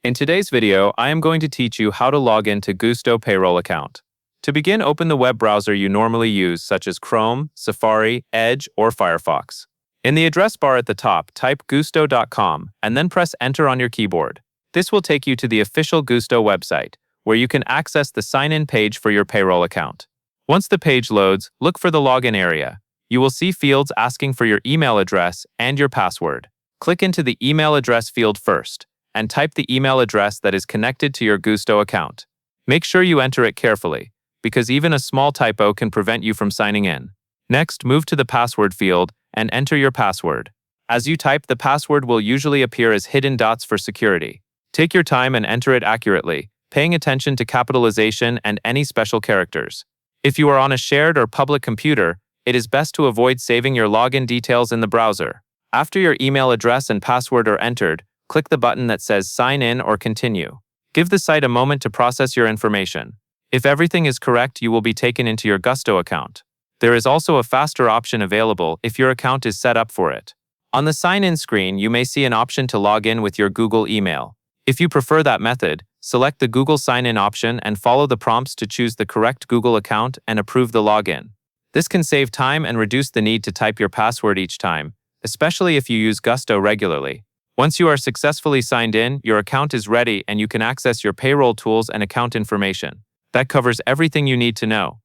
In today's video, I am going to teach you how to log into Gusto Payroll account. To begin, open the web browser you normally use, such as Chrome, Safari, Edge, or Firefox. In the address bar at the top, type gusto.com and then press Enter on your keyboard. This will take you to the official Gusto website, where you can access the sign-in page for your payroll account. Once the page loads, look for the login area. You will see fields asking for your email address and your password. Click into the email address field first, and type the email address that is connected to your Gusto account. Make sure you enter it carefully, because even a small typo can prevent you from signing in. Next, move to the password field and enter your password. As you type, the password will usually appear as hidden dots for security. Take your time and enter it accurately, paying attention to capitalization and any special characters. If you are on a shared or public computer, it is best to avoid saving your login details in the browser. After your email address and password are entered, click the button that says Sign In or Continue. Give the site a moment to process your information. If everything is correct, you will be taken into your Gusto account. There is also a faster option available if your account is set up for it. On the sign-in screen, you may see an option to log in with your Google email. If you prefer that method, select the Google sign-in option and follow the prompts to choose the correct Google account and approve the login. This can save time and reduce the need to type your password each time, especially if you use Gusto regularly. Once you are successfully signed in, your account is ready and you can access your payroll tools and account information. That covers everything you need to know.